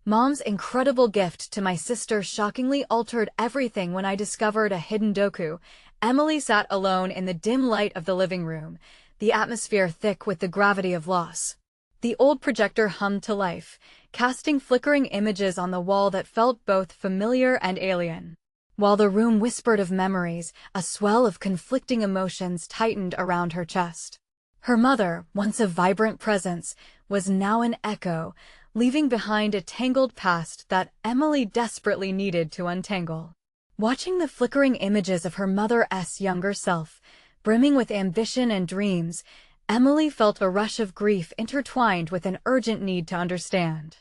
Mom's incredible gift to my sister shockingly altered everything when I discovered a hidden Docu. Emily sat alone in the dim light of the living room, the atmosphere thick with the gravity of loss. The old projector hummed to life, casting flickering images on the wall that felt both familiar and alien. While the room whispered of memories, a swell of conflicting emotions tightened around her chest. Her mother, once a vibrant presence, was now an echo, leaving behind a tangled past that Emily desperately needed to untangle. Watching the flickering images of her mother's younger self, brimming with ambition and dreams, Emily felt a rush of grief intertwined with an urgent need to understand.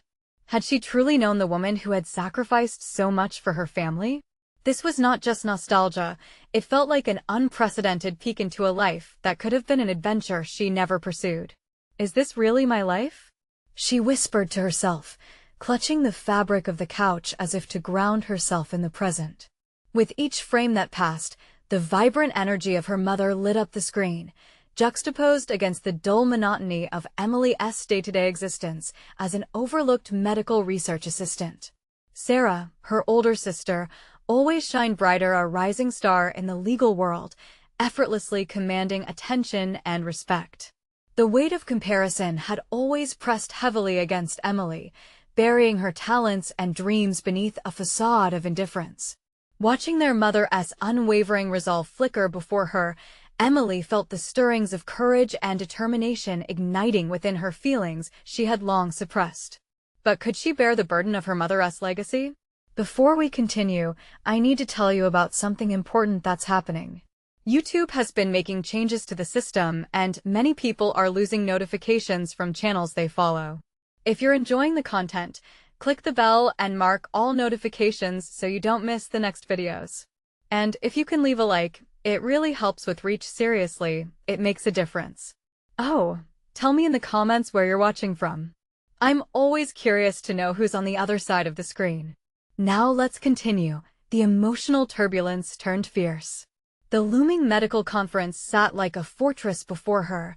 Had she truly known the woman who had sacrificed so much for her family? This was not just nostalgia, it felt like an unprecedented peek into a life that could have been an adventure she never pursued. Is this really my life? She whispered to herself, clutching the fabric of the couch as if to ground herself in the present. With each frame that passed, the vibrant energy of her mother lit up the screen, juxtaposed against the dull monotony of Emily's day-to-day existence as an overlooked medical research assistant. Sarah, her older sister, always shined brighter, a rising star in the legal world, effortlessly commanding attention and respect. The weight of comparison had always pressed heavily against Emily, burying her talents and dreams beneath a facade of indifference. Watching their mother's unwavering resolve flicker before her, Emily felt the stirrings of courage and determination igniting within her, feelings she had long suppressed. But could she bear the burden of her mother's legacy? Before we continue, I need to tell you about something important that's happening. YouTube has been making changes to the system, and many people are losing notifications from channels they follow. If you're enjoying the content, click the bell and mark all notifications so you don't miss the next videos. And if you can leave a like, it really helps with reach. Seriously, it makes a difference. Oh, tell me in the comments where you're watching from. I'm always curious to know who's on the other side of the screen. Now let's continue. The emotional turbulence turned fierce. The looming medical conference sat like a fortress before her,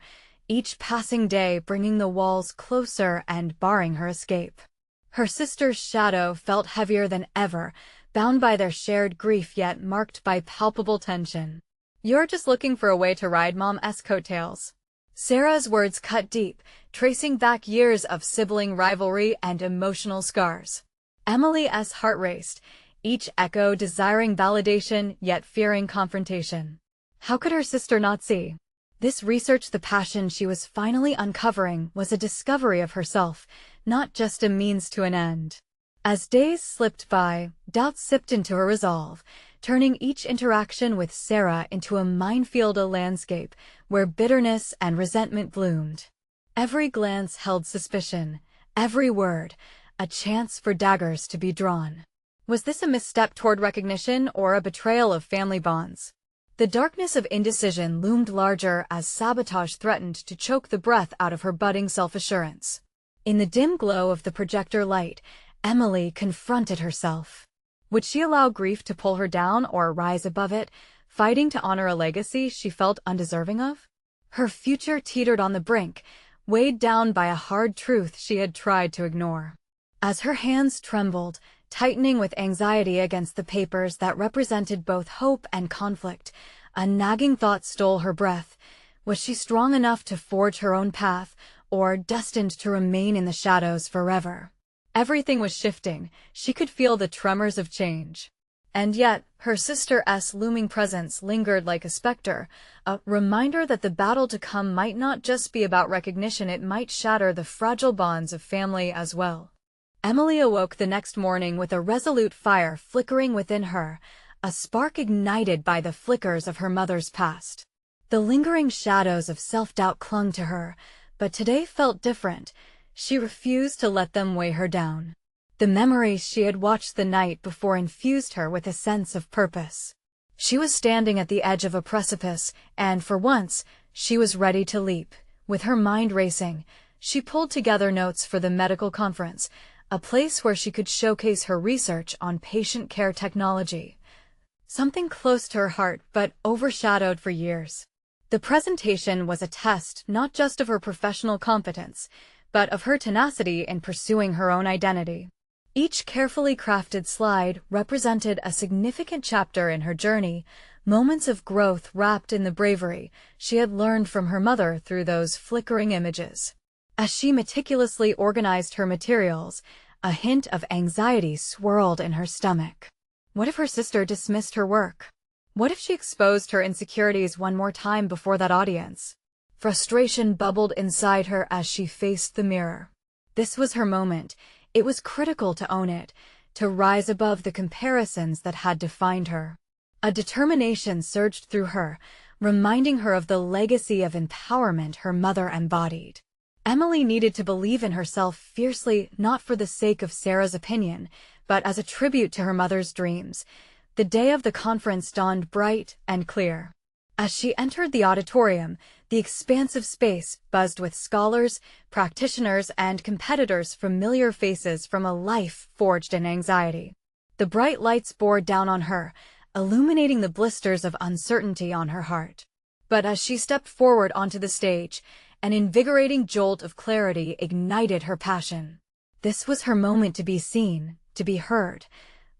each passing day bringing the walls closer and barring her escape. Her sister's shadow felt heavier than ever, bound by their shared grief yet marked by palpable tension. You're just looking for a way to ride Mom's coattails. Sarah's words cut deep, tracing back years of sibling rivalry and emotional scars. Emily's heart raced, each echo desiring validation yet fearing confrontation. How could her sister not see? This research, the passion she was finally uncovering, was a discovery of herself, not just a means to an end. As days slipped by, doubts seeped into her resolve, turning each interaction with Sarah into a minefield, a landscape where bitterness and resentment bloomed. Every glance held suspicion, every word, a chance for daggers to be drawn. Was this a misstep toward recognition or a betrayal of family bonds? The darkness of indecision loomed larger as sabotage threatened to choke the breath out of her budding self-assurance. In the dim glow of the projector light, Emily confronted herself. Would she allow grief to pull her down or rise above it, fighting to honor a legacy she felt undeserving of? Her future teetered on the brink, weighed down by a hard truth she had tried to ignore. As her hands trembled, tightening with anxiety against the papers that represented both hope and conflict, a nagging thought stole her breath. Was she strong enough to forge her own path, or destined to remain in the shadows forever? Everything was shifting. She could feel the tremors of change. And yet, her sister's looming presence lingered like a specter, a reminder that the battle to come might not just be about recognition, it might shatter the fragile bonds of family as well. Emily awoke the next morning with a resolute fire flickering within her, a spark ignited by the flickers of her mother's past. The lingering shadows of self-doubt clung to her, but today felt different. She refused to let them weigh her down. The memories she had watched the night before infused her with a sense of purpose. She was standing at the edge of a precipice, and for once, she was ready to leap. With her mind racing, she pulled together notes for the medical conference, a place where she could showcase her research on patient care technology. Something close to her heart but overshadowed for years. The presentation was a test not just of her professional competence, but of her tenacity in pursuing her own identity. Each carefully crafted slide represented a significant chapter in her journey, moments of growth wrapped in the bravery she had learned from her mother through those flickering images. As she meticulously organized her materials, a hint of anxiety swirled in her stomach. What if her sister dismissed her work? What if she exposed her insecurities one more time before that audience? Frustration bubbled inside her as she faced the mirror. This was her moment. It was critical to own it, to rise above the comparisons that had defined her. A determination surged through her, reminding her of the legacy of empowerment her mother embodied. Emily needed to believe in herself fiercely, not for the sake of Sarah's opinion, but as a tribute to her mother's dreams. The day of the conference dawned bright and clear. As she entered the auditorium, the expansive space buzzed with scholars, practitioners, and competitors, familiar faces from a life forged in anxiety. The bright lights bore down on her, illuminating the blisters of uncertainty on her heart. But as she stepped forward onto the stage, an invigorating jolt of clarity ignited her passion. This was her moment to be seen, to be heard.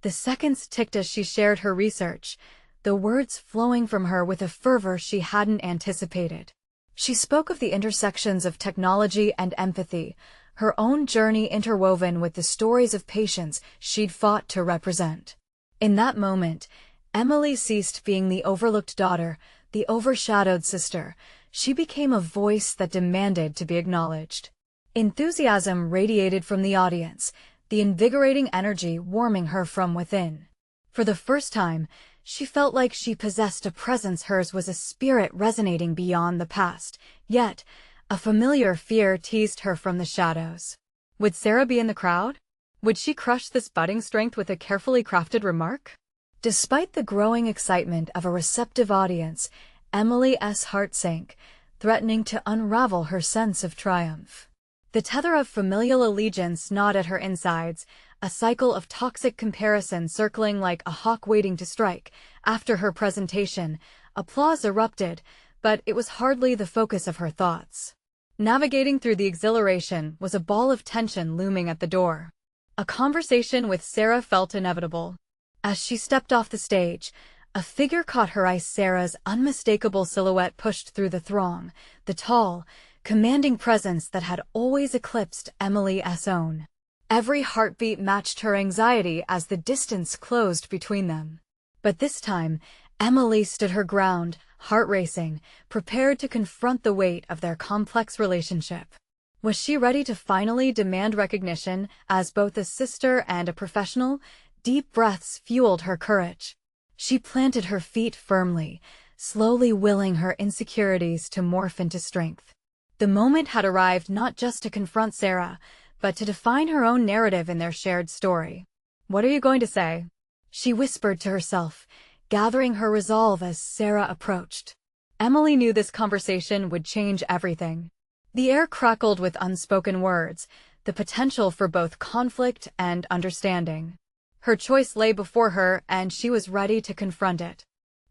The seconds ticked as she shared her research, the words flowing from her with a fervor she hadn't anticipated. She spoke of the intersections of technology and empathy, her own journey interwoven with the stories of patients she'd fought to represent. In that moment, Emily ceased being the overlooked daughter, the overshadowed sister. She became a voice that demanded to be acknowledged. Enthusiasm radiated from the audience, the invigorating energy warming her from within. For the first time, she felt like she possessed a presence. Hers was a spirit resonating beyond the past, yet a familiar fear teased her from the shadows. Would Sarah be in the crowd? Would she crush this budding strength with a carefully crafted remark? Despite the growing excitement of a receptive audience, Emily's heart sank, threatening to unravel her sense of triumph. The tether of familial allegiance gnawed at her insides, a cycle of toxic comparison circling like a hawk waiting to strike. After her presentation, applause erupted, but it was hardly the focus of her thoughts. Navigating through the exhilaration was a ball of tension looming at the door. A conversation with Sarah felt inevitable. As she stepped off the stage, a figure caught her eye. Sarah's unmistakable silhouette pushed through the throng, the tall, commanding presence that had always eclipsed Emily's own. Every heartbeat matched her anxiety as the distance closed between them. But this time, Emily stood her ground, heart racing, prepared to confront the weight of their complex relationship. Was she ready to finally demand recognition as both a sister and a professional? Deep breaths fueled her courage. She planted her feet firmly, slowly willing her insecurities to morph into strength. The moment had arrived, not just to confront Sarah, but to define her own narrative in their shared story. "What are you going to say?" she whispered to herself, gathering her resolve as Sarah approached. Emily knew this conversation would change everything. The air crackled with unspoken words, the potential for both conflict and understanding. Her choice lay before her, and she was ready to confront it.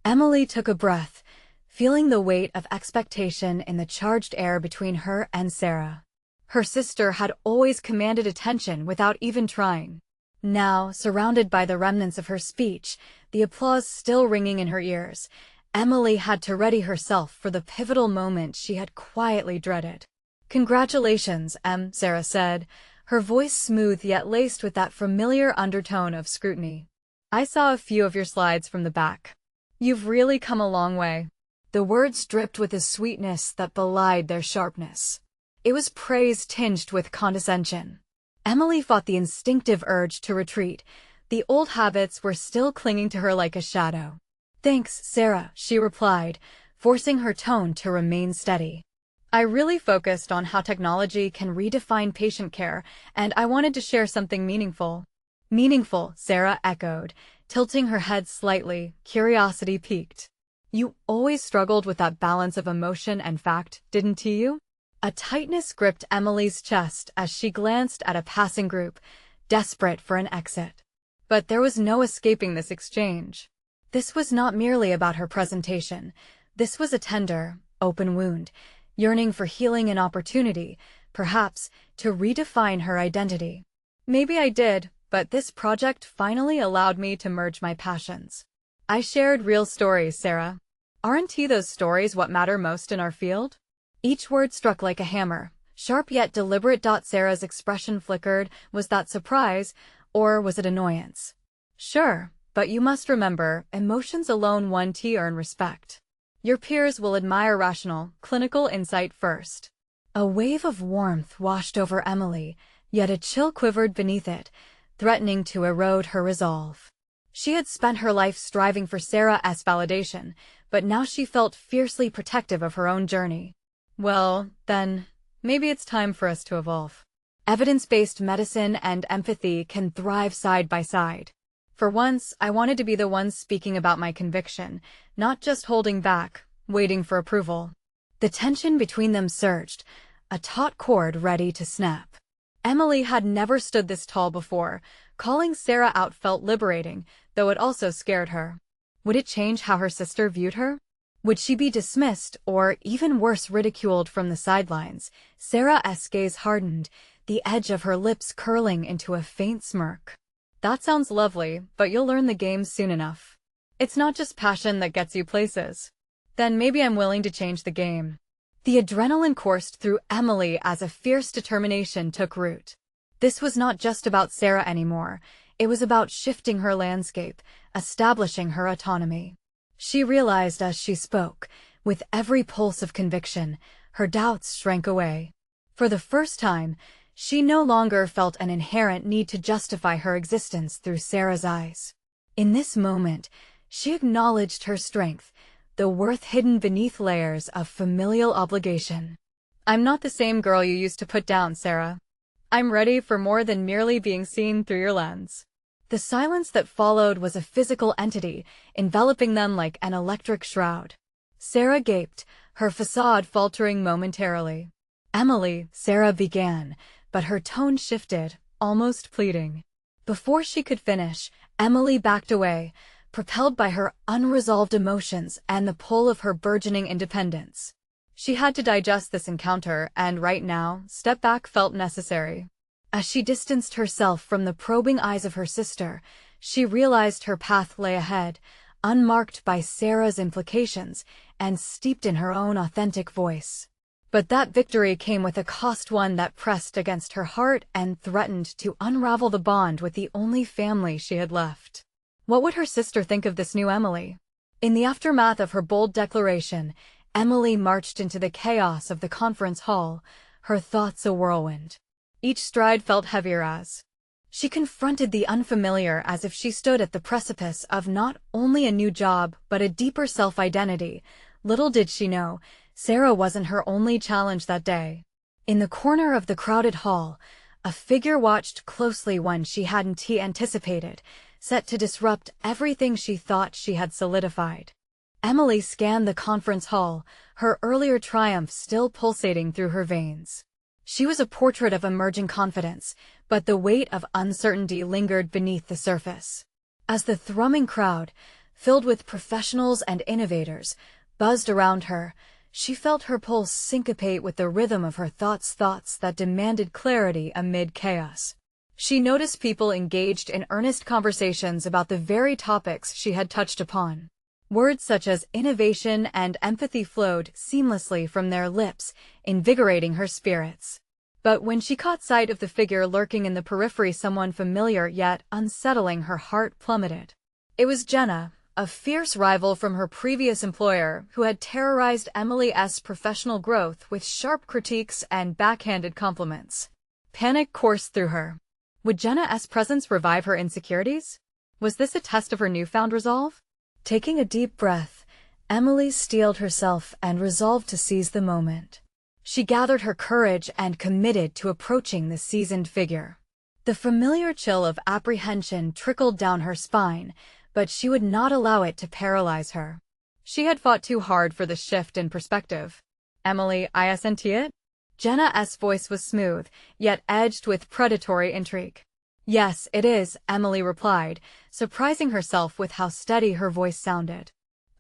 Emily took a breath, feeling the weight of expectation in the charged air between her and Sarah. Her sister had always commanded attention without even trying. Now, surrounded by the remnants of her speech, the applause still ringing in her ears, Emily had to ready herself for the pivotal moment she had quietly dreaded. "Congratulations, Sarah said, her voice smooth yet laced with that familiar undertone of scrutiny. "I saw a few of your slides from the back. You've really come a long way." The words dripped with a sweetness that belied their sharpness. It was praise tinged with condescension. Emily fought the instinctive urge to retreat. The old habits were still clinging to her like a shadow. "Thanks, Sarah," she replied, forcing her tone to remain steady. "I really focused on how technology can redefine patient care, and I wanted to share something meaningful." "Meaningful," Sarah echoed, tilting her head slightly, curiosity piqued. "You always struggled with that balance of emotion and fact, didn't you?" A tightness gripped Emily's chest as she glanced at a passing group, desperate for an exit. But there was no escaping this exchange. This was not merely about her presentation. This was a tender, open wound, yearning for healing and opportunity, perhaps, to redefine her identity. "Maybe I did," but this project finally allowed me to merge my passions. I shared real stories, Sarah. Aren't those stories what matter most in our field? Each word struck like a hammer, sharp yet deliberate. Sarah's expression flickered. Was that surprise, or was it annoyance? Sure, but you must remember, emotions alone won't earn respect. Your peers will admire rational, clinical insight first. A wave of warmth washed over Emily, yet a chill quivered beneath it, threatening to erode her resolve. She had spent her life striving for Sarah's validation, but now she felt fiercely protective of her own journey. Well, then, maybe it's time for us to evolve. Evidence-based medicine and empathy can thrive side by side. For once, I wanted to be the one speaking about my conviction, not just holding back, waiting for approval. The tension between them surged, a taut cord ready to snap. Emily had never stood this tall before. Calling Sarah out felt liberating, though it also scared her. Would it change how her sister viewed her? Would she be dismissed, or even worse, ridiculed from the sidelines? Sarah's gaze hardened, the edge of her lips curling into a faint smirk. That sounds lovely, but you'll learn the game soon enough. It's not just passion that gets you places. Then maybe I'm willing to change the game. The adrenaline coursed through Emily as a fierce determination took root. This was not just about Sarah anymore. It was about shifting her landscape, establishing her autonomy. She realized as she spoke, with every pulse of conviction, her doubts shrank away. For the first time, she no longer felt an inherent need to justify her existence through Sarah's eyes. In this moment, she acknowledged her strength, the worth hidden beneath layers of familial obligation. I'm not the same girl you used to put down, Sarah. I'm ready for more than merely being seen through your lens. The silence that followed was a physical entity, enveloping them like an electric shroud. Sarah gaped, her facade faltering momentarily. Emily, Sarah began, but her tone shifted, almost pleading. Before she could finish, Emily backed away, propelled by her unresolved emotions and the pull of her burgeoning independence. She had to digest this encounter, and right now, step back felt necessary. As she distanced herself from the probing eyes of her sister, she realized her path lay ahead, unmarked by Sarah's implications and steeped in her own authentic voice. But that victory came with a cost, one that pressed against her heart and threatened to unravel the bond with the only family she had left. What would her sister think of this new Emily? In the aftermath of her bold declaration, Emily marched into the chaos of the conference hall, her thoughts a whirlwind. Each stride felt heavier as she confronted the unfamiliar, as if she stood at the precipice of not only a new job but a deeper self-identity. Little did she know, Sarah wasn't her only challenge that day. In the corner of the crowded hall, a figure watched closely, one she hadn't anticipated, set to disrupt everything she thought she had solidified. Emily scanned the conference hall, her earlier triumph still pulsating through her veins. She was a portrait of emerging confidence, but the weight of uncertainty lingered beneath the surface. As the thrumming crowd, filled with professionals and innovators, buzzed around her, she felt her pulse syncopate with the rhythm of her thoughts that demanded clarity amid chaos. She noticed people engaged in earnest conversations about the very topics she had touched upon. Words such as innovation and empathy flowed seamlessly from their lips, invigorating her spirits. But when she caught sight of the figure lurking in the periphery, someone familiar yet unsettling, her heart plummeted. It was Jenna, a fierce rival from her previous employer who had terrorized Emily's professional growth with sharp critiques and backhanded compliments. Panic coursed through her. Would Jenna's presence revive her insecurities? Was this a test of her newfound resolve? Taking a deep breath, Emily steeled herself and resolved to seize the moment. She gathered her courage and committed to approaching the seasoned figure. The familiar chill of apprehension trickled down her spine, but she would not allow it to paralyze her. She had fought too hard for the shift in perspective. Emily, isn't it? Jenna's voice was smooth, yet edged with predatory intrigue. Yes, it is, Emily replied, surprising herself with how steady her voice sounded.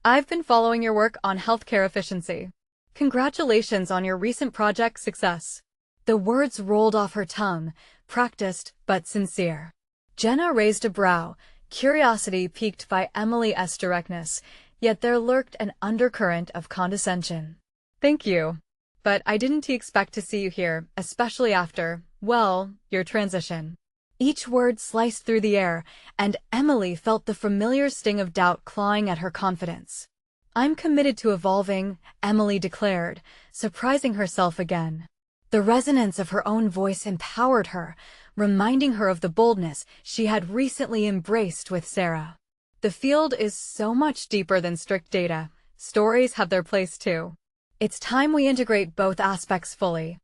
I've been following your work on healthcare efficiency. Congratulations on your recent project success. The words rolled off her tongue, practiced but sincere. Jenna raised a brow, curiosity piqued by Emily's directness, yet there lurked an undercurrent of condescension. "Thank you. But I didn't expect to see you here, especially after, well, your transition." Each word sliced through the air, and Emily felt the familiar sting of doubt clawing at her confidence. "I'm committed to evolving," Emily declared, surprising herself again. The resonance of her own voice empowered her, reminding her of the boldness she had recently embraced with Sarah. "The field is so much deeper than strict data. Stories have their place too. It's time we integrate both aspects fully."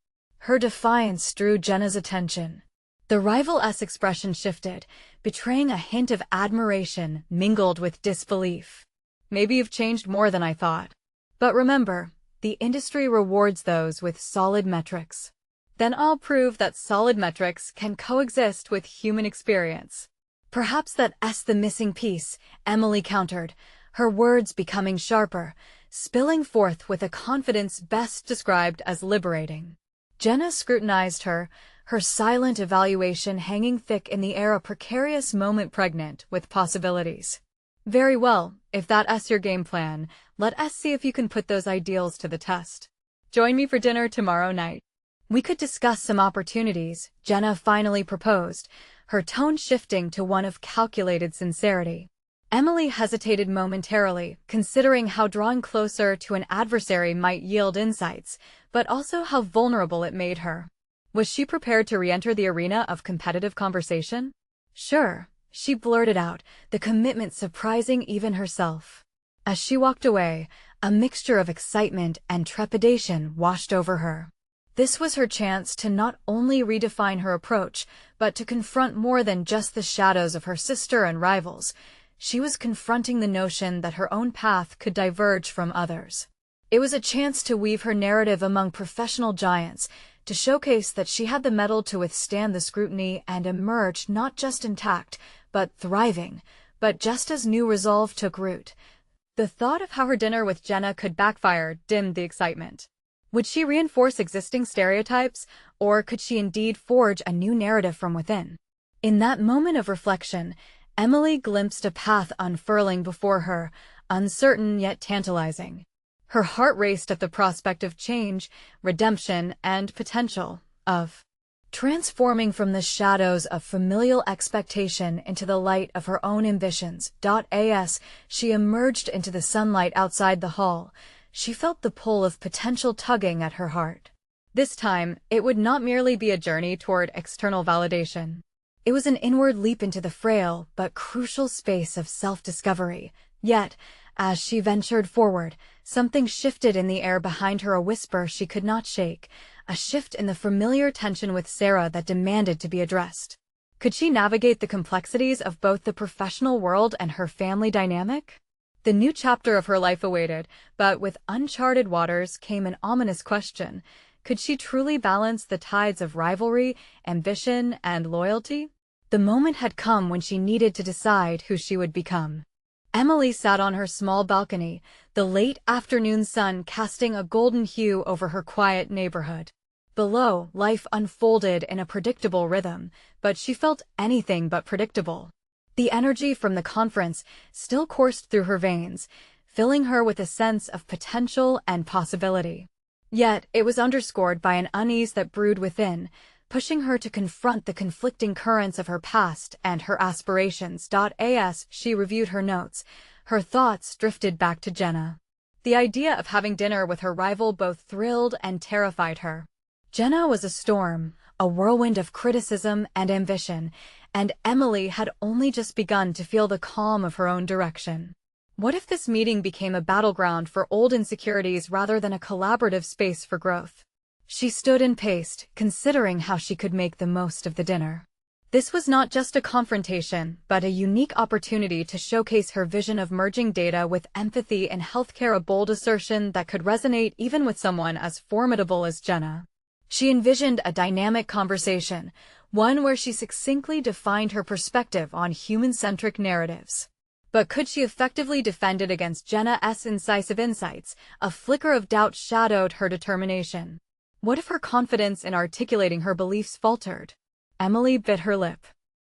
Her defiance drew Jenna's attention. The rival's expression shifted, betraying a hint of admiration mingled with disbelief. "Maybe you've changed more than I thought. But remember, the industry rewards those with solid metrics." "Then I'll prove that solid metrics can coexist with human experience." "Perhaps that's the missing piece," Emily countered, her words becoming sharper, spilling forth with a confidence best described as liberating. Jenna scrutinized her, her silent evaluation hanging thick in the air, a precarious moment pregnant with possibilities. "Very well, if that's your game plan, let us see if you can put those ideals to the test. Join me for dinner tomorrow night. We could discuss some opportunities," Jenna finally proposed, her tone shifting to one of calculated sincerity. Emily hesitated momentarily, considering how drawing closer to an adversary might yield insights, but also how vulnerable it made her. Was she prepared to re-enter the arena of competitive conversation? "Sure," she blurted out, the commitment surprising even herself. As she walked away, a mixture of excitement and trepidation washed over her. This was her chance to not only redefine her approach, but to confront more than just the shadows of her sister and rivals. She was confronting the notion that her own path could diverge from others. It was a chance to weave her narrative among professional giants, to showcase that she had the mettle to withstand the scrutiny and emerge not just intact, but thriving. But just as new resolve took root, the thought of how her dinner with Jenna could backfire dimmed the excitement. Would she reinforce existing stereotypes, or could she indeed forge a new narrative from within? In that moment of reflection, Emily glimpsed a path unfurling before her, uncertain yet tantalizing. Her heart raced at the prospect of change, redemption, and potential, of transforming from the shadows of familial expectation into the light of her own ambitions. As she emerged into the sunlight outside the hall, she felt the pull of potential tugging at her heart. This time, it would not merely be a journey toward external validation. It was an inward leap into the frail but crucial space of self-discovery. Yet, as she ventured forward, something shifted in the air behind her, a whisper she could not shake, a shift in the familiar tension with Sarah that demanded to be addressed. Could she navigate the complexities of both the professional world and her family dynamic? The new chapter of her life awaited, but with uncharted waters came an ominous question. Could she truly balance the tides of rivalry, ambition, and loyalty? The moment had come when she needed to decide who she would become. Emily sat on her small balcony, the late afternoon sun casting a golden hue over her quiet neighborhood. Below, life unfolded in a predictable rhythm, but she felt anything but predictable. The energy from the conference still coursed through her veins, filling her with a sense of potential and possibility. Yet, it was underscored by an unease that brewed within, pushing her to confront the conflicting currents of her past and her aspirations. As she reviewed her notes, her thoughts drifted back to Jenna. The idea of having dinner with her rival both thrilled and terrified her. Jenna was a storm, a whirlwind of criticism and ambition, and Emily had only just begun to feel the calm of her own direction. What if this meeting became a battleground for old insecurities rather than a collaborative space for growth? She stood and paced, considering how she could make the most of the dinner. This was not just a confrontation, but a unique opportunity to showcase her vision of merging data with empathy in healthcare, a bold assertion that could resonate even with someone as formidable as Jenna. She envisioned a dynamic conversation, one where she succinctly defined her perspective on human-centric narratives. But could she effectively defend it against Jenna's incisive insights? A flicker of doubt shadowed her determination. What if her confidence in articulating her beliefs faltered? Emily bit her lip.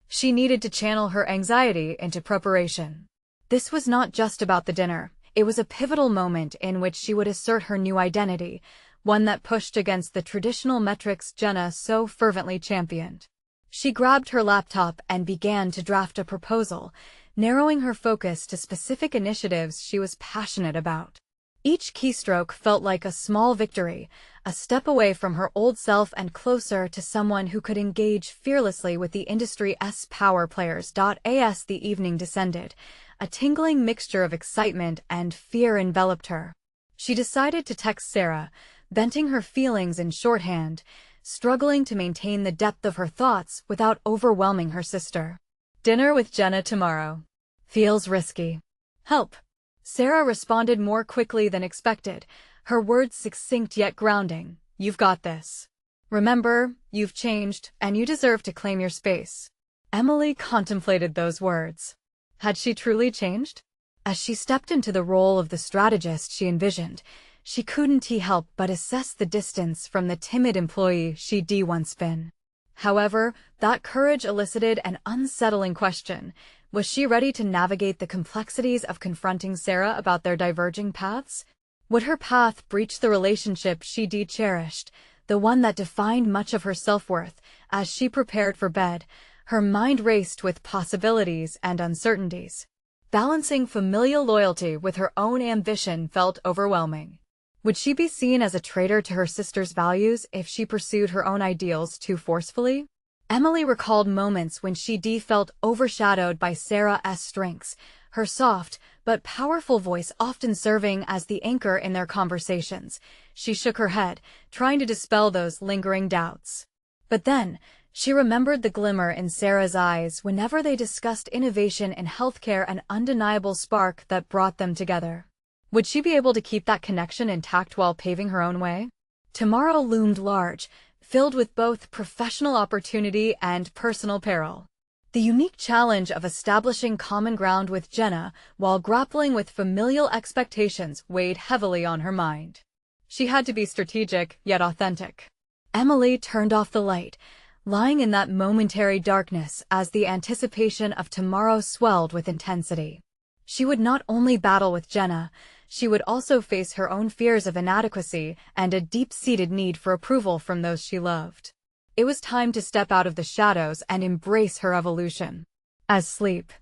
She needed to channel her anxiety into preparation. This was not just about the dinner. It was a pivotal moment in which she would assert her new identity, one that pushed against the traditional metrics Jenna so fervently championed. She grabbed her laptop and began to draft a proposal, narrowing her focus to specific initiatives she was passionate about. Each keystroke felt like a small victory, a step away from her old self and closer to someone who could engage fearlessly with the industry's power players. As the evening descended, a tingling mixture of excitement and fear enveloped her. She decided to text Sarah, venting her feelings in shorthand, struggling to maintain the depth of her thoughts without overwhelming her sister. Dinner with Jenna tomorrow. Feels risky. Help. Sarah responded more quickly than expected, her words succinct yet grounding. You've got this. Remember, you've changed, and you deserve to claim your space. Emily contemplated those words. Had she truly changed? As she stepped into the role of the strategist she envisioned, she couldn't help but assess the distance from the timid employee she'd once been. However, that courage elicited an unsettling question. Was she ready to navigate the complexities of confronting Sarah about their diverging paths? Would her path breach the relationship she'd cherished, the one that defined much of her self-worth? As she prepared for bed, her mind raced with possibilities and uncertainties. Balancing familial loyalty with her own ambition felt overwhelming. Would she be seen as a traitor to her sister's values if she pursued her own ideals too forcefully? Emily recalled moments when she felt overshadowed by Sarah's strengths, her soft but powerful voice often serving as the anchor in their conversations. She shook her head, trying to dispel those lingering doubts. But then, she remembered the glimmer in Sarah's eyes whenever they discussed innovation in healthcare, an undeniable spark that brought them together. Would she be able to keep that connection intact while paving her own way? Tomorrow loomed large, filled with both professional opportunity and personal peril. The unique challenge of establishing common ground with Jenna while grappling with familial expectations weighed heavily on her mind. She had to be strategic, yet authentic. Emily turned off the light, lying in that momentary darkness as the anticipation of tomorrow swelled with intensity. She would not only battle with Jenna, she would also face her own fears of inadequacy and a deep-seated need for approval from those she loved. It was time to step out of the shadows and embrace her evolution. As sleep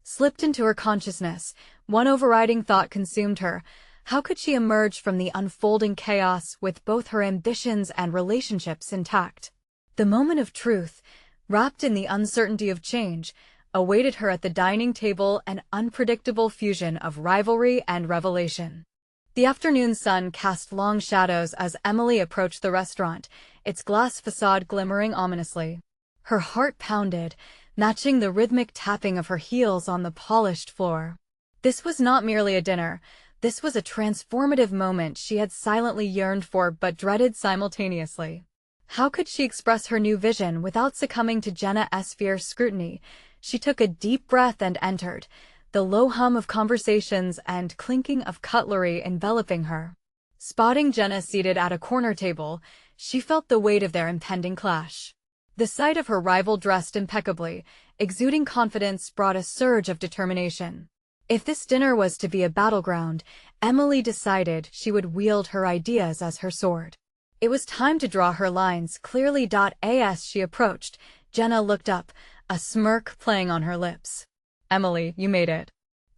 slipped into her consciousness, one overriding thought consumed her. How could she emerge from the unfolding chaos with both her ambitions and relationships intact? The moment of truth, wrapped in the uncertainty of change, awaited her at the dining table, an unpredictable fusion of rivalry and revelation. The afternoon sun cast long shadows as Emily approached the restaurant, its glass facade glimmering ominously. Her heart pounded, matching the rhythmic tapping of her heels on the polished floor. This was not merely a dinner. This was a transformative moment she had silently yearned for but dreaded simultaneously. How could she express her new vision without succumbing to Jenna's fierce scrutiny? She took a deep breath and entered, the low hum of conversations and clinking of cutlery enveloping her. Spotting Jenna seated at a corner table, she felt the weight of their impending clash. The sight of her rival dressed impeccably, exuding confidence, brought a surge of determination. If this dinner was to be a battleground, Emily decided she would wield her ideas as her sword. It was time to draw her lines clearly. As she approached, Jenna looked up, a smirk playing on her lips. Emily, you made it.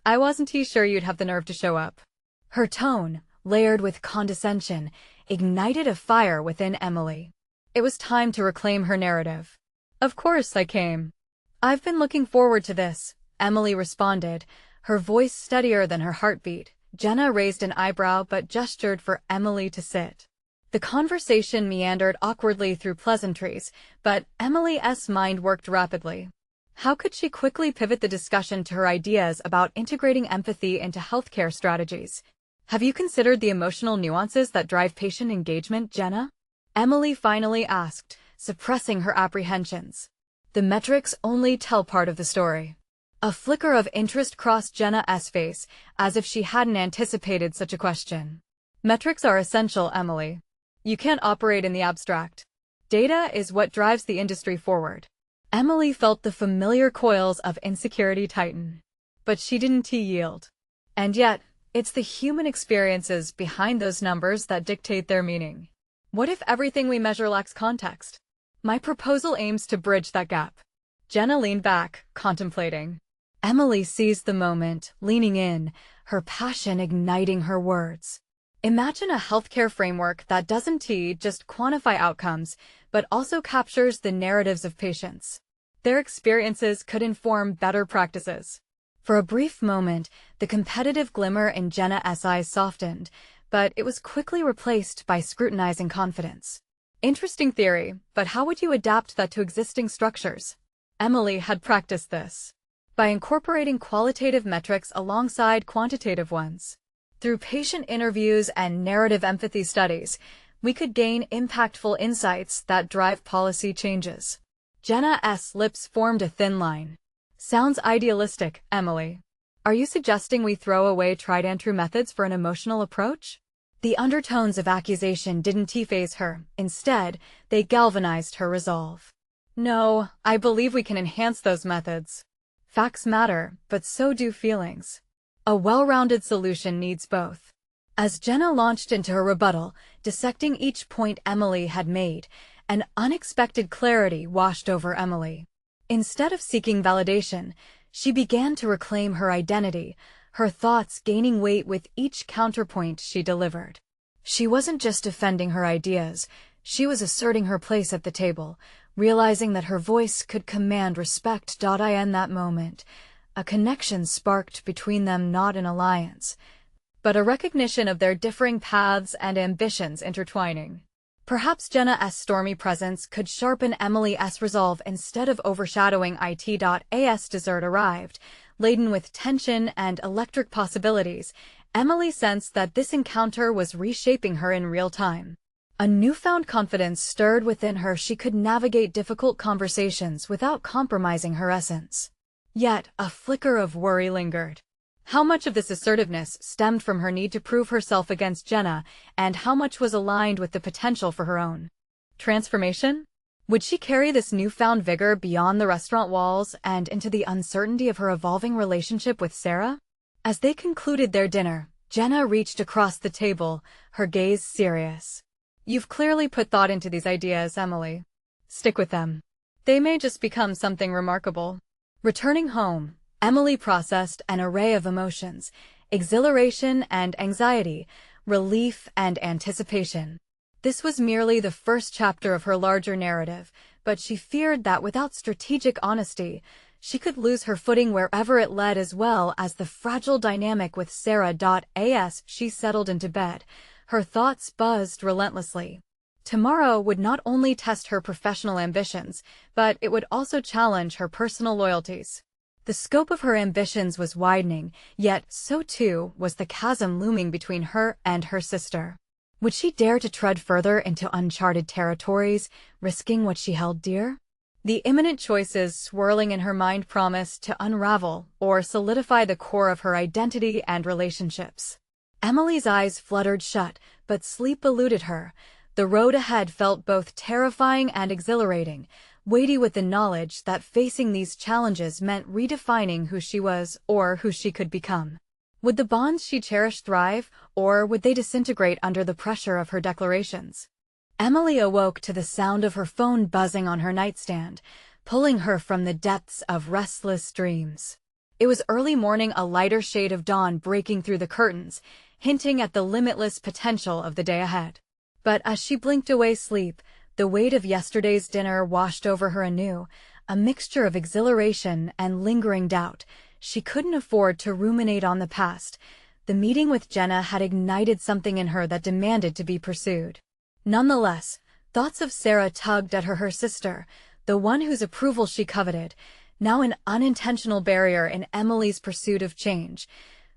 I wasn't sure you'd have the nerve to show up. Her tone, layered with condescension, ignited a fire within Emily. It was time to reclaim her narrative. Of course I came. I've been looking forward to this, Emily responded, her voice steadier than her heartbeat. Jenna raised an eyebrow but gestured for Emily to sit. The conversation meandered awkwardly through pleasantries, but Emily's mind worked rapidly. How could she quickly pivot the discussion to her ideas about integrating empathy into healthcare strategies? Have you considered the emotional nuances that drive patient engagement, Jenna? Emily finally asked, suppressing her apprehensions. The metrics only tell part of the story. A flicker of interest crossed Jenna's face, as if she hadn't anticipated such a question. Metrics are essential, Emily. You can't operate in the abstract. Data is what drives the industry forward. Emily felt the familiar coils of insecurity tighten. But she didn't yield. And yet, it's the human experiences behind those numbers that dictate their meaning. What if everything we measure lacks context? My proposal aims to bridge that gap. Jenna leaned back, contemplating. Emily seized the moment, leaning in, her passion igniting her words. Imagine a healthcare framework that doesn't just quantify outcomes, but also captures the narratives of patients. Their experiences could inform better practices. For a brief moment, the competitive glimmer in Jenna's eyes softened, but it was quickly replaced by scrutinizing confidence. Interesting theory, but how would you adapt that to existing structures? Emily had practiced this by incorporating qualitative metrics alongside quantitative ones. Through patient interviews and narrative empathy studies, we could gain impactful insights that drive policy changes. Jenna's lips formed a thin line. Sounds idealistic, Emily. Are you suggesting we throw away tried-and-true methods for an emotional approach? The undertones of accusation didn't faze her. Instead, they galvanized her resolve. No, I believe we can enhance those methods. Facts matter, but so do feelings. A well-rounded solution needs both. As Jenna launched into her rebuttal, dissecting each point Emily had made, an unexpected clarity washed over Emily. Instead of seeking validation, she began to reclaim her identity, her thoughts gaining weight with each counterpoint she delivered. She wasn't just defending her ideas, she was asserting her place at the table, realizing that her voice could command respect. In that moment, a connection sparked between them, not an alliance, but a recognition of their differing paths and ambitions intertwining. Perhaps Jenna's stormy presence could sharpen Emily's resolve instead of overshadowing it. As dessert arrived, laden with tension and electric possibilities, Emily sensed that this encounter was reshaping her in real time. A newfound confidence stirred within her. She could navigate difficult conversations without compromising her essence. Yet, a flicker of worry lingered. How much of this assertiveness stemmed from her need to prove herself against Jenna, and how much was aligned with the potential for her own transformation? Would she carry this newfound vigor beyond the restaurant walls and into the uncertainty of her evolving relationship with Sarah? As they concluded their dinner, Jenna reached across the table, her gaze serious. You've clearly put thought into these ideas, Emily. Stick with them. They may just become something remarkable. Returning home, Emily processed an array of emotions: exhilaration and anxiety, relief and anticipation. This was merely the first chapter of her larger narrative, but she feared that without strategic honesty, she could lose her footing wherever it led, as well as the fragile dynamic with Sarah. As she settled into bed, her thoughts buzzed relentlessly. Tomorrow would not only test her professional ambitions, but it would also challenge her personal loyalties. The scope of her ambitions was widening, yet so too was the chasm looming between her and her sister. Would she dare to tread further into uncharted territories, risking what she held dear? The imminent choices swirling in her mind promised to unravel or solidify the core of her identity and relationships. Emily's eyes fluttered shut, but sleep eluded her. The road ahead felt both terrifying and exhilarating, weighty with the knowledge that facing these challenges meant redefining who she was or who she could become. Would the bonds she cherished thrive, or would they disintegrate under the pressure of her declarations? Emily awoke to the sound of her phone buzzing on her nightstand, pulling her from the depths of restless dreams. It was early morning, a lighter shade of dawn breaking through the curtains, hinting at the limitless potential of the day ahead. But as she blinked away sleep, the weight of yesterday's dinner washed over her anew, a mixture of exhilaration and lingering doubt. She couldn't afford to ruminate on the past. The meeting with Jenna had ignited something in her that demanded to be pursued. Nonetheless, thoughts of Sarah tugged at her sister, the one whose approval she coveted, now an unintentional barrier in Emily's pursuit of change.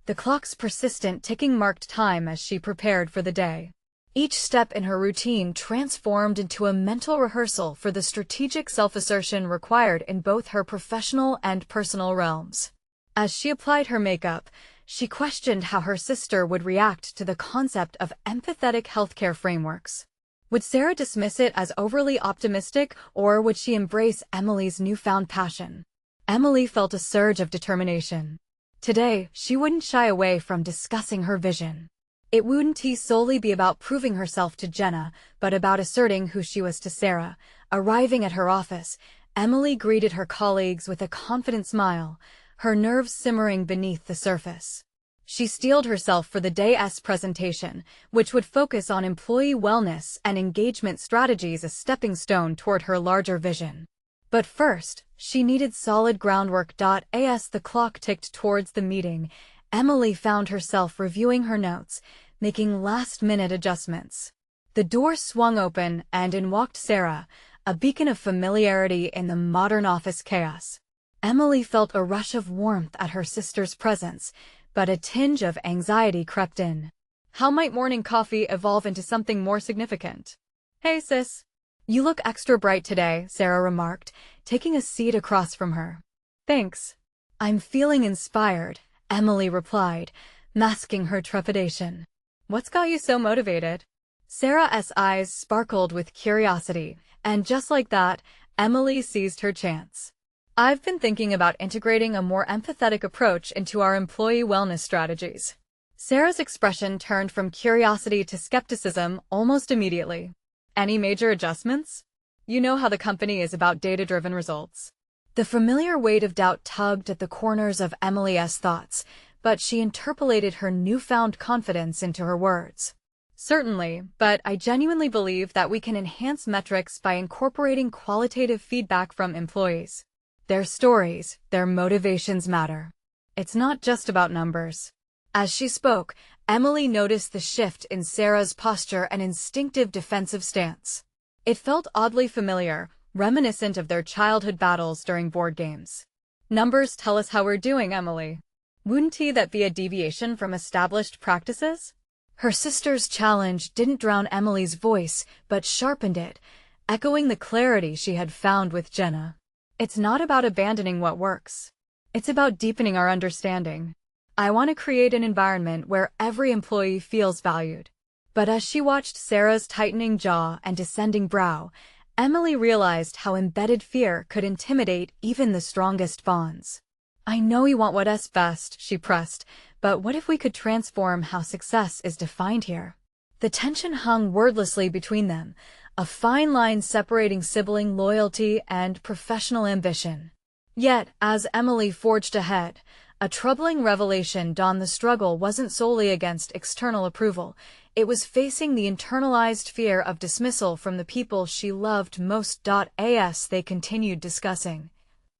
The clock's persistent ticking marked time as she prepared for the day. Each step in her routine transformed into a mental rehearsal for the strategic self-assertion required in both her professional and personal realms. As she applied her makeup, she questioned how her sister would react to the concept of empathetic healthcare frameworks. Would Sarah dismiss it as overly optimistic, or would she embrace Emily's newfound passion? Emily felt a surge of determination. Today, she wouldn't shy away from discussing her vision. It wouldn't solely be about proving herself to Jenna, but about asserting who she was to Sarah. Arriving at her office, Emily greeted her colleagues with a confident smile, her nerves simmering beneath the surface. She steeled herself for the day's presentation, which would focus on employee wellness and engagement strategies, a stepping stone toward her larger vision. But first, she needed solid groundwork. As the clock ticked towards the meeting, Emily found herself reviewing her notes, making last-minute adjustments. The door swung open, and in walked Sarah, a beacon of familiarity in the modern office chaos. Emily felt a rush of warmth at her sister's presence, but a tinge of anxiety crept in. How might morning coffee evolve into something more significant? "Hey, sis. You look extra bright today," Sarah remarked, taking a seat across from her. "Thanks. I'm feeling inspired," Emily replied, masking her trepidation. "What's got you so motivated?" Sarah's eyes sparkled with curiosity, and just like that, Emily seized her chance. "I've been thinking about integrating a more empathetic approach into our employee wellness strategies." Sarah's expression turned from curiosity to skepticism almost immediately. "Any major adjustments? You know how the company is about data-driven results." The familiar weight of doubt tugged at the corners of Emily's thoughts, but she interpolated her newfound confidence into her words. "Certainly, but I genuinely believe that we can enhance metrics by incorporating qualitative feedback from employees. Their stories, their motivations matter. It's not just about numbers." As she spoke, Emily noticed the shift in Sarah's posture, an instinctive defensive stance. It felt oddly familiar, reminiscent of their childhood battles during board games. "Numbers tell us how we're doing, Emily. Wouldn't that be a deviation from established practices?" Her sister's challenge didn't drown Emily's voice, but sharpened it, echoing the clarity she had found with Jenna. "It's not about abandoning what works. It's about deepening our understanding. I want to create an environment where every employee feels valued." But as she watched Sarah's tightening jaw and descending brow, Emily realized how embedded fear could intimidate even the strongest bonds. "I know you want what's best," she pressed, "but what if we could transform how success is defined here?" The tension hung wordlessly between them, a fine line separating sibling loyalty and professional ambition. Yet, as Emily forged ahead, a troubling revelation dawned. The struggle wasn't solely against external approval. It was facing the internalized fear of dismissal from the people she loved most. As they continued discussing,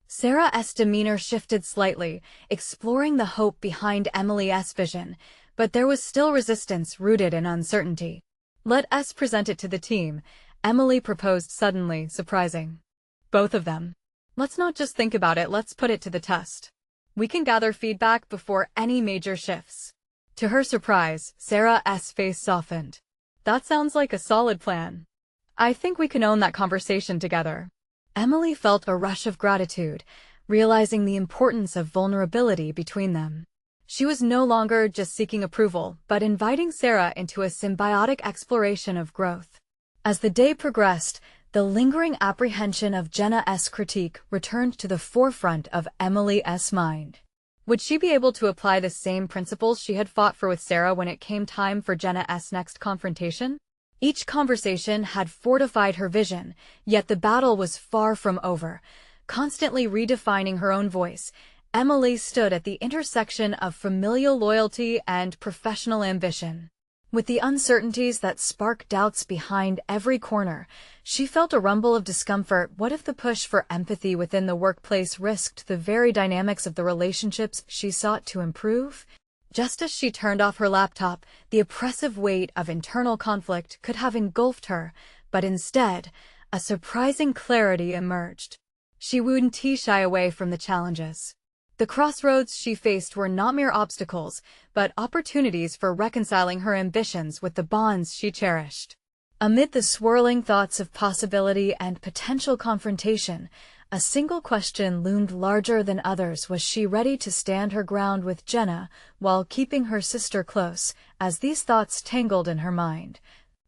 Sarah's demeanor shifted slightly, exploring the hope behind Emily's vision, but there was still resistance rooted in uncertainty. "Let us present it to the team," Emily proposed suddenly, surprising. "Both of them. Let's not just think about it, let's put it to the test. We can gather feedback before any major shifts." To her surprise, Sarah's face softened. "That sounds like a solid plan. I think we can own that conversation together." Emily felt a rush of gratitude, realizing the importance of vulnerability between them. She was no longer just seeking approval, but inviting Sarah into a symbiotic exploration of growth. As the day progressed, the lingering apprehension of Jenna's critique returned to the forefront of Emily's mind. Would she be able to apply the same principles she had fought for with Sarah when it came time for Jenna's next confrontation? Each conversation had fortified her vision, yet the battle was far from over. Constantly redefining her own voice, Emily stood at the intersection of familial loyalty and professional ambition. With the uncertainties that spark doubts behind every corner, she felt a rumble of discomfort. What if the push for empathy within the workplace risked the very dynamics of the relationships she sought to improve? Just as she turned off her laptop, the oppressive weight of internal conflict could have engulfed her, but instead, a surprising clarity emerged. She wouldn't shy away from the challenges. The crossroads she faced were not mere obstacles, but opportunities for reconciling her ambitions with the bonds she cherished. Amid the swirling thoughts of possibility and potential confrontation, a single question loomed larger than others. Was she ready to stand her ground with Jenna while keeping her sister close? As these thoughts tangled in her mind,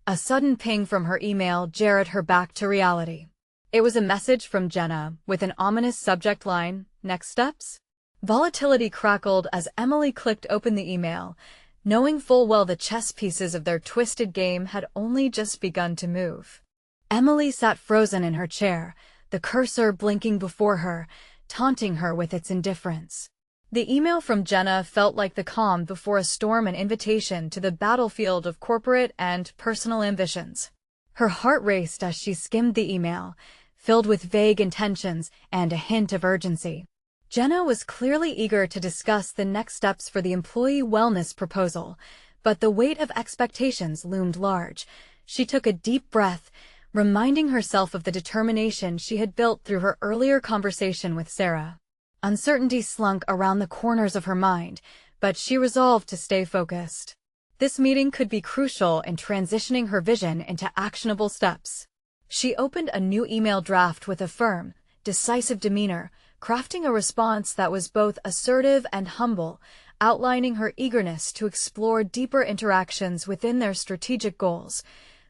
A sudden ping from her email jarred her back to reality. It was a message from Jenna, with an ominous subject line, "Next steps?" Volatility crackled as Emily clicked open the email, knowing full well the chess pieces of their twisted game had only just begun to move. Emily sat frozen in her chair, the cursor blinking before her, taunting her with its indifference. The email from Jenna felt like the calm before a storm, an invitation to the battlefield of corporate and personal ambitions. Her heart raced as she skimmed the email, filled with vague intentions and a hint of urgency. Jenna was clearly eager to discuss the next steps for the employee wellness proposal, but the weight of expectations loomed large. She took a deep breath, reminding herself of the determination she had built through her earlier conversation with Sarah. Uncertainty slunk around the corners of her mind, but she resolved to stay focused. This meeting could be crucial in transitioning her vision into actionable steps. She opened a new email draft with a firm, decisive demeanor, crafting a response that was both assertive and humble, outlining her eagerness to explore deeper interactions within their strategic goals.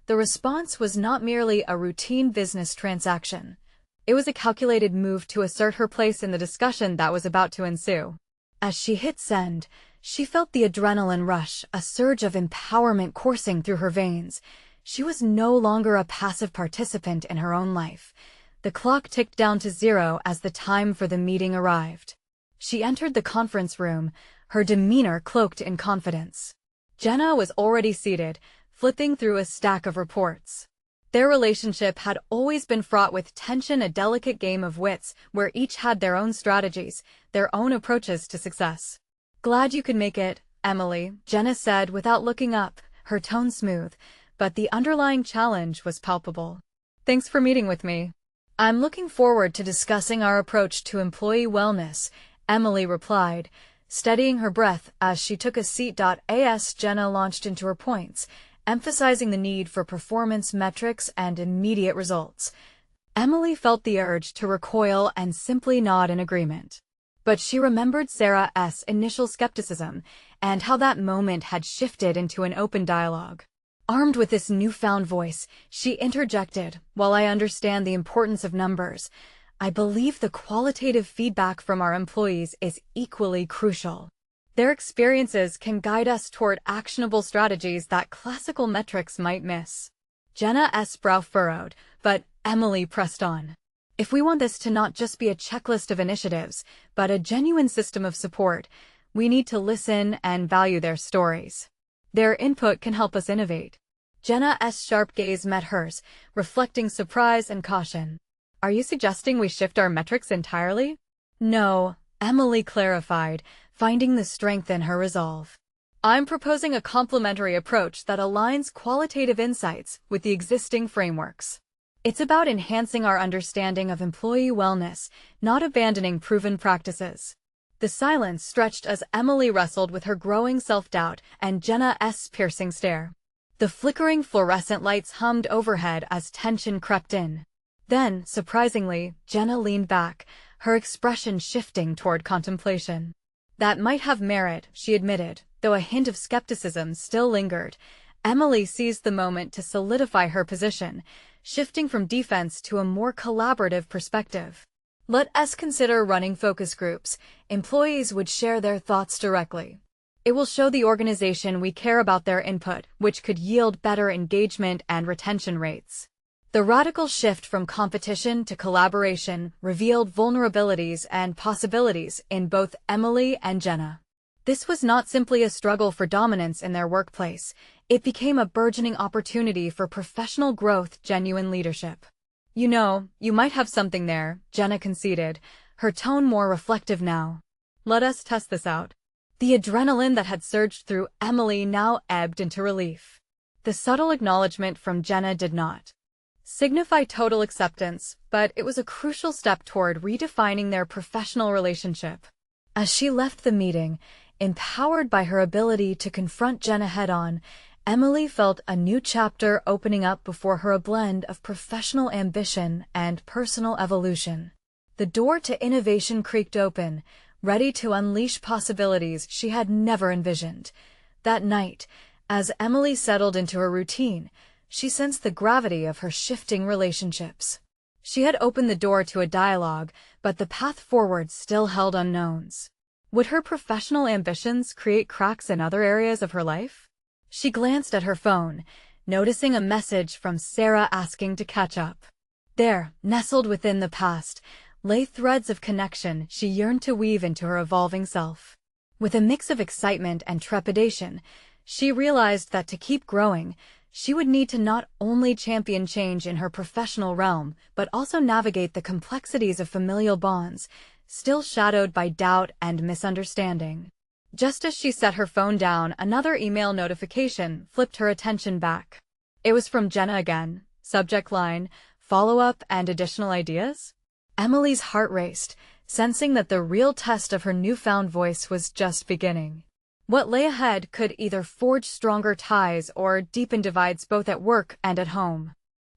The response was not merely a routine business transaction. It was a calculated move to assert her place in the discussion that was about to ensue. As she hit send, she felt the adrenaline rush, a surge of empowerment coursing through her veins. She was no longer a passive participant in her own life. The clock ticked down to 0 as the time for the meeting arrived. She entered the conference room, her demeanor cloaked in confidence. Jenna was already seated, flipping through a stack of reports. Their relationship had always been fraught with tension, a delicate game of wits where each had their own strategies, their own approaches to success. "Glad you could make it, Emily," Jenna said without looking up, her tone smooth, but the underlying challenge was palpable. "Thanks for meeting with me. I'm looking forward to discussing our approach to employee wellness," Emily replied, steadying her breath as she took a seat. As Jenna launched into her points, emphasizing the need for performance metrics and immediate results. Emily felt the urge to recoil and simply nod in agreement. But she remembered Sarah's initial skepticism and how that moment had shifted into an open dialogue. Armed with this newfound voice, she interjected, "While I understand the importance of numbers, I believe the qualitative feedback from our employees is equally crucial. Their experiences can guide us toward actionable strategies that classical metrics might miss." Jenna's brow furrowed, but Emily pressed on. "If we want this to not just be a checklist of initiatives, but a genuine system of support, we need to listen and value their stories. Their input can help us innovate." Jenna's sharp gaze met hers, reflecting surprise and caution. "Are you suggesting we shift our metrics entirely?" "No," Emily clarified, finding the strength in her resolve. "I'm proposing a complementary approach that aligns qualitative insights with the existing frameworks. It's about enhancing our understanding of employee wellness, not abandoning proven practices." The silence stretched as Emily wrestled with her growing self-doubt and Jenna's piercing stare. The flickering fluorescent lights hummed overhead as tension crept in. Then, surprisingly, Jenna leaned back, her expression shifting toward contemplation. "That might have merit," she admitted, though a hint of skepticism still lingered. Emily seized the moment to solidify her position, shifting from defense to a more collaborative perspective. "Let us consider running focus groups. Employees would share their thoughts directly. It will show the organization we care about their input, which could yield better engagement and retention rates." The radical shift from competition to collaboration revealed vulnerabilities and possibilities in both Emily and Jenna. This was not simply a struggle for dominance in their workplace. It became a burgeoning opportunity for professional growth, genuine leadership. "You know, you might have something there," Jenna conceded, her tone more reflective now. "Let us test this out." The adrenaline that had surged through Emily now ebbed into relief. The subtle acknowledgement from Jenna did not signify total acceptance, but it was a crucial step toward redefining their professional relationship. As she left the meeting, empowered by her ability to confront Jenna head-on, Emily felt a new chapter opening up before her, a blend of professional ambition and personal evolution. The door to innovation creaked open, ready to unleash possibilities she had never envisioned. That night, as Emily settled into her routine, She sensed the gravity of her shifting relationships. She had opened the door to a dialogue, but the path forward still held unknowns. Would her professional ambitions create cracks in other areas of her life? She glanced at her phone, noticing a message from Sarah asking to catch up. There, nestled within the past, lay threads of connection she yearned to weave into her evolving self. With a mix of excitement and trepidation, she realized that to keep growing, she would need to not only champion change in her professional realm, but also navigate the complexities of familial bonds, still shadowed by doubt and misunderstanding. Just as she set her phone down, another email notification flipped her attention back. It was from Jenna again. Subject line, follow-up and additional ideas? Emily's heart raced, sensing that the real test of her newfound voice was just beginning. What lay ahead could either forge stronger ties or deepen divides both at work and at home.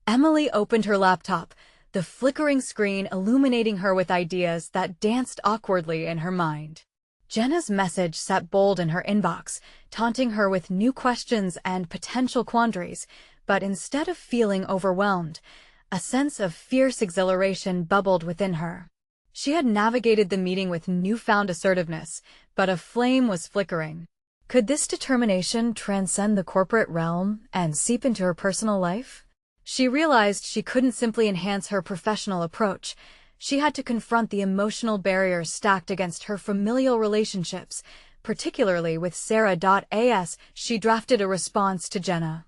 Emily opened her laptop, the flickering screen illuminating her with ideas that danced awkwardly in her mind. Jenna's message sat bold in her inbox, taunting her with new questions and potential quandaries, but instead of feeling overwhelmed, a sense of fierce exhilaration bubbled within her. She had navigated the meeting with newfound assertiveness, but a flame was flickering. Could this determination transcend the corporate realm and seep into her personal life? She realized she couldn't simply enhance her professional approach. She had to confront the emotional barriers stacked against her familial relationships, particularly with Sarah. As she drafted a response to Jenna.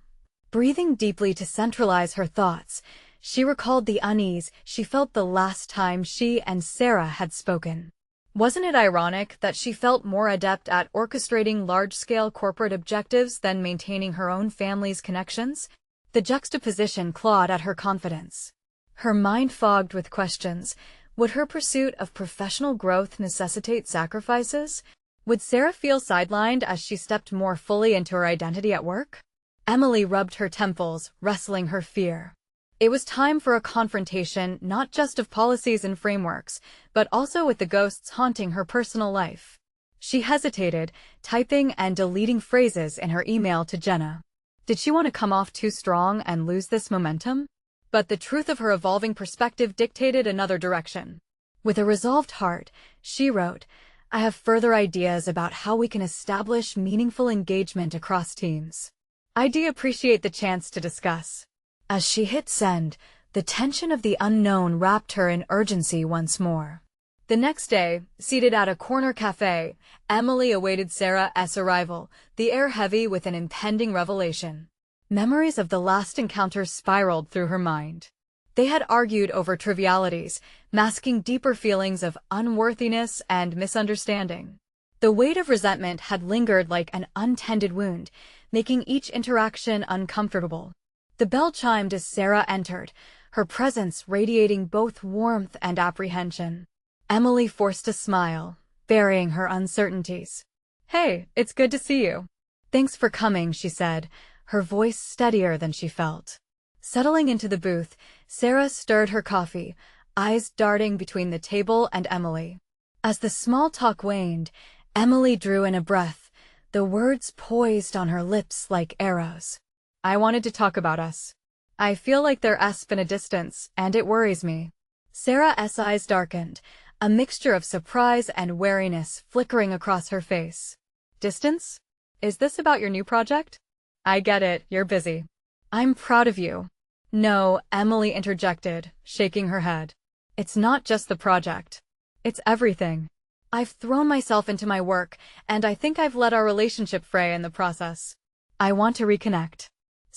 Breathing deeply to centralize her thoughts, she recalled the unease she felt the last time she and Sarah had spoken. Wasn't it ironic that she felt more adept at orchestrating large-scale corporate objectives than maintaining her own family's connections? The juxtaposition clawed at her confidence. Her mind fogged with questions. Would her pursuit of professional growth necessitate sacrifices? Would Sarah feel sidelined as she stepped more fully into her identity at work? Emily rubbed her temples, wrestling her fear. It was time for a confrontation not just of policies and frameworks, but also with the ghosts haunting her personal life. She hesitated, typing and deleting phrases in her email to Jenna. Did she want to come off too strong and lose this momentum? But the truth of her evolving perspective dictated another direction. With a resolved heart, she wrote, I have further ideas about how we can establish meaningful engagement across teams. I'd appreciate the chance to discuss. As she hit send, the tension of the unknown wrapped her in urgency once more. The next day, seated at a corner cafe, Emily awaited Sarah's arrival, the air heavy with an impending revelation. Memories of the last encounter spiraled through her mind. They had argued over trivialities, masking deeper feelings of unworthiness and misunderstanding. The weight of resentment had lingered like an untended wound, making each interaction uncomfortable. The bell chimed as Sarah entered, her presence radiating both warmth and apprehension. Emily forced a smile, burying her uncertainties. Hey, it's good to see you. Thanks for coming, she said, her voice steadier than she felt. Settling into the booth, Sarah stirred her coffee, eyes darting between the table and Emily. As the small talk waned, Emily drew in a breath, the words poised on her lips like arrows. I wanted to talk about us. I feel like there's been a distance, and it worries me. Sarah's eyes darkened, a mixture of surprise and wariness flickering across her face. Distance? Is this about your new project? I get it, you're busy. I'm proud of you. No, Emily interjected, shaking her head. It's not just the project. It's everything. I've thrown myself into my work, and I think I've let our relationship fray in the process. I want to reconnect.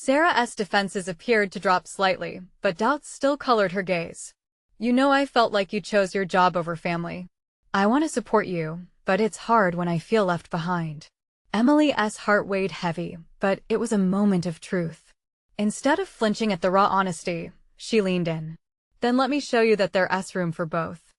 Sarah's defenses appeared to drop slightly, but doubts still colored her gaze. You know, I felt like you chose your job over family. I want to support you, but it's hard when I feel left behind. Emily's heart weighed heavy, but it was a moment of truth. Instead of flinching at the raw honesty, she leaned in. Then let me show you that there's room for both.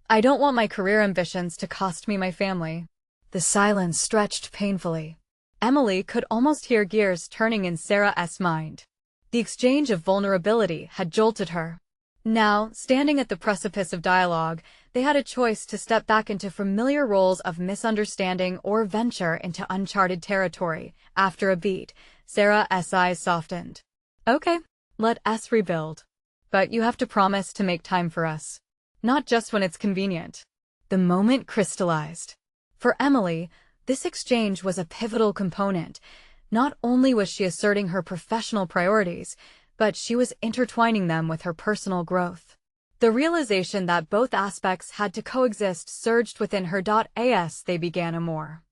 I don't want my career ambitions to cost me my family. The silence stretched painfully. Emily could almost hear gears turning in Sarah's mind. The exchange of vulnerability had jolted her. Now, standing at the precipice of dialogue, they had a choice to step back into familiar roles of misunderstanding or venture into uncharted territory. After a beat, Sarah's eyes softened. Okay, let us rebuild. But you have to promise to make time for us. Not just when it's convenient. The moment crystallized. For Emily, this exchange was a pivotal component. Not only was she asserting her professional priorities, but she was intertwining them with her personal growth. The realization that both aspects had to coexist surged within her. As they began a more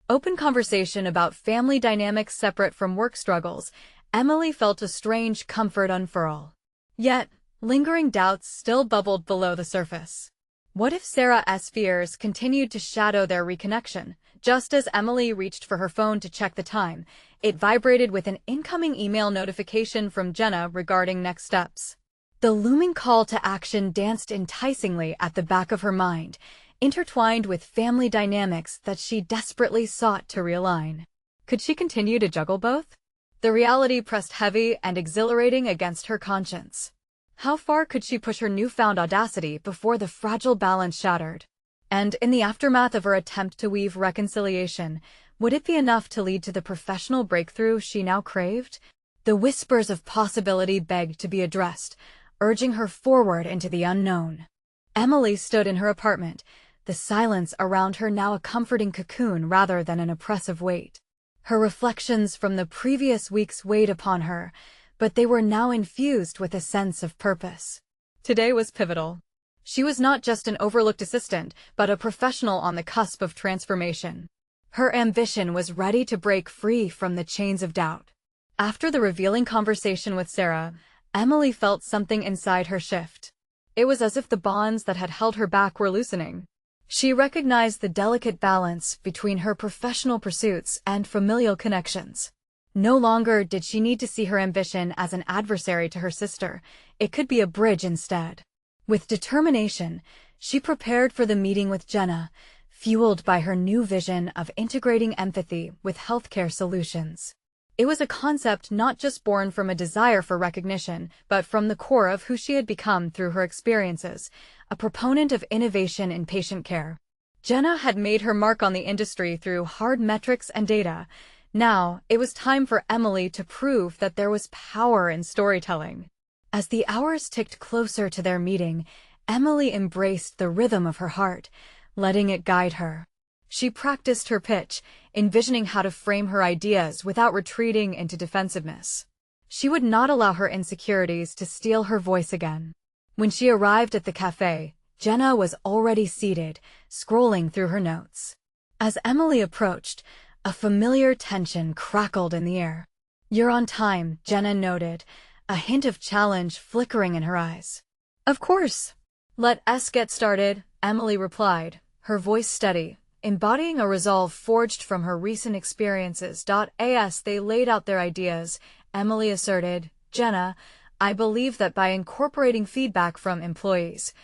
open conversation about family dynamics separate from work struggles, Emily felt a strange comfort unfurl. Yet, lingering doubts still bubbled below the surface. What if Sarah's fears continued to shadow their reconnection? Just as Emily reached for her phone to check the time, it vibrated with an incoming email notification from Jenna regarding next steps. The looming call to action danced enticingly at the back of her mind, intertwined with family dynamics that she desperately sought to realign. Could she continue to juggle both? The reality pressed heavy and exhilarating against her conscience. How far could she push her newfound audacity before the fragile balance shattered? And in the aftermath of her attempt to weave reconciliation, would it be enough to lead to the professional breakthrough she now craved? The whispers of possibility begged to be addressed, urging her forward into the unknown. Emily stood in her apartment, the silence around her now a comforting cocoon rather than an oppressive weight. Her reflections from the previous weeks weighed upon her, but they were now infused with a sense of purpose. Today was pivotal. She was not just an overlooked assistant, but a professional on the cusp of transformation. Her ambition was ready to break free from the chains of doubt. After the revealing conversation with Sarah, Emily felt something inside her shift. It was as if the bonds that had held her back were loosening. She recognized the delicate balance between her professional pursuits and familial connections. No longer did she need to see her ambition as an adversary to her sister. It could be a bridge instead. With determination, she prepared for the meeting with Jenna, fueled by her new vision of integrating empathy with healthcare solutions. It was a concept not just born from a desire for recognition, but from the core of who she had become through her experiences, a proponent of innovation in patient care. Jenna had made her mark on the industry through hard metrics and data. Now, it was time for Emily to prove that there was power in storytelling. As the hours ticked closer to their meeting, Emily embraced the rhythm of her heart, letting it guide her. She practiced her pitch, envisioning how to frame her ideas without retreating into defensiveness. She would not allow her insecurities to steal her voice again. When she arrived at the cafe, Jenna was already seated, scrolling through her notes. As Emily approached, a familiar tension crackled in the air. "You're on time," Jenna noted, a hint of challenge flickering in her eyes. "Of course. Let us get started," Emily replied, her voice steady, embodying a resolve forged from her recent experiences. As they laid out their ideas, Emily asserted, "Jenna, I believe that by incorporating feedback from employees,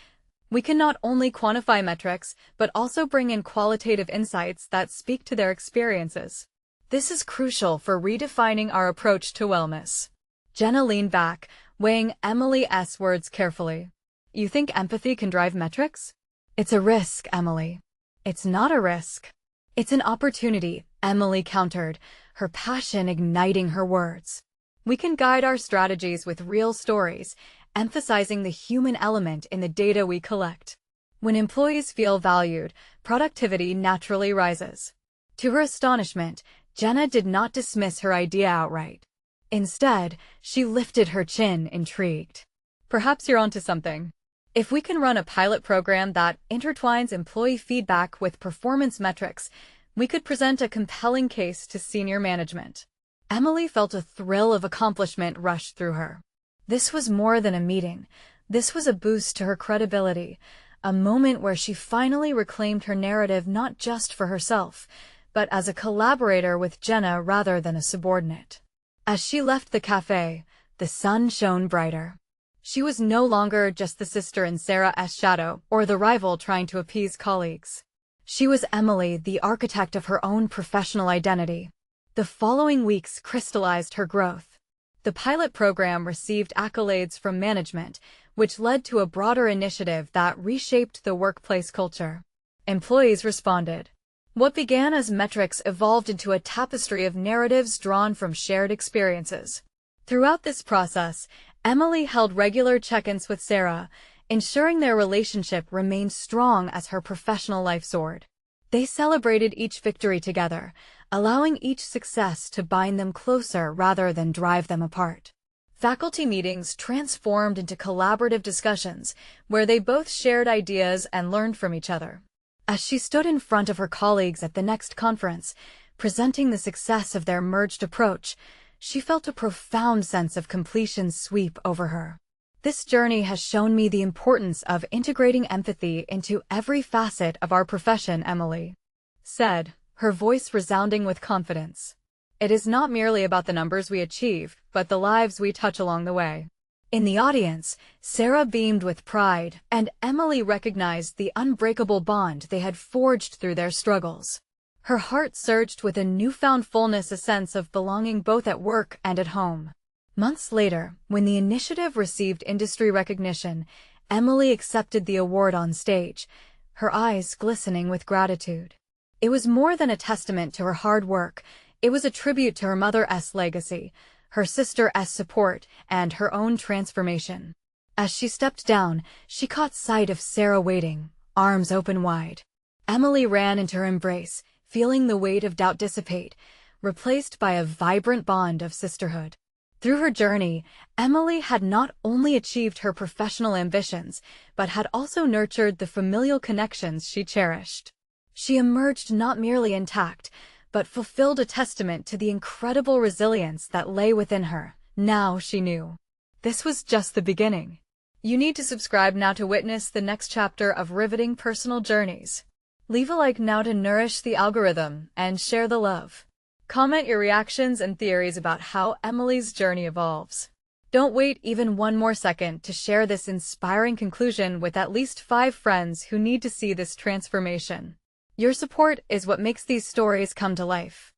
we can not only quantify metrics, but also bring in qualitative insights that speak to their experiences. This is crucial for redefining our approach to wellness." Jenna leaned back, weighing Emily's words carefully. "You think empathy can drive metrics?" "It's a risk, Emily." "It's not a risk. It's an opportunity," Emily countered, her passion igniting her words. "We can guide our strategies with real stories, emphasizing the human element in the data we collect. When employees feel valued, productivity naturally rises." To her astonishment, Jenna did not dismiss her idea outright. Instead, she lifted her chin, intrigued. "Perhaps you're onto something. If we can run a pilot program that intertwines employee feedback with performance metrics, we could present a compelling case to senior management." Emily felt a thrill of accomplishment rush through her. This was more than a meeting. This was a boost to her credibility, a moment where she finally reclaimed her narrative not just for herself, but as a collaborator with Jenna rather than a subordinate. As she left the cafe, the sun shone brighter. She was no longer just the sister in Sarah's shadow or the rival trying to appease colleagues. She was Emily, the architect of her own professional identity. The following weeks crystallized her growth. The pilot program received accolades from management, which led to a broader initiative that reshaped the workplace culture. Employees responded. What began as metrics evolved into a tapestry of narratives drawn from shared experiences. Throughout this process, Emily held regular check-ins with Sarah, ensuring their relationship remained strong as her professional life soared. They celebrated each victory together, allowing each success to bind them closer rather than drive them apart. Faculty meetings transformed into collaborative discussions, where they both shared ideas and learned from each other. As she stood in front of her colleagues at the next conference, presenting the success of their merged approach, she felt a profound sense of completion sweep over her. This journey has shown me the importance of integrating empathy into every facet of our profession, Emily said, her voice resounding with confidence. It is not merely about the numbers we achieve, but the lives we touch along the way. In the audience, Sarah beamed with pride, and Emily recognized the unbreakable bond they had forged through their struggles. Her heart surged with a newfound fullness, a sense of belonging both at work and at home. Months later, when the initiative received industry recognition, Emily accepted the award on stage, her eyes glistening with gratitude. It was more than a testament to her hard work. It was a tribute to her mother's legacy, her sister's support, and her own transformation. As she stepped down, she caught sight of Sarah waiting, arms open wide. Emily ran into her embrace, feeling the weight of doubt dissipate, replaced by a vibrant bond of sisterhood. Through her journey, Emily had not only achieved her professional ambitions, but had also nurtured the familial connections she cherished. She emerged not merely intact, but fulfilled a testament to the incredible resilience that lay within her. Now she knew this was just the beginning. You need to subscribe now to witness the next chapter of riveting personal journeys. Leave a like now to nourish the algorithm and share the love. Comment your reactions and theories about how Emily's journey evolves. Don't wait even one more second to share this inspiring conclusion with at least 5 friends who need to see this transformation. Your support is what makes these stories come to life.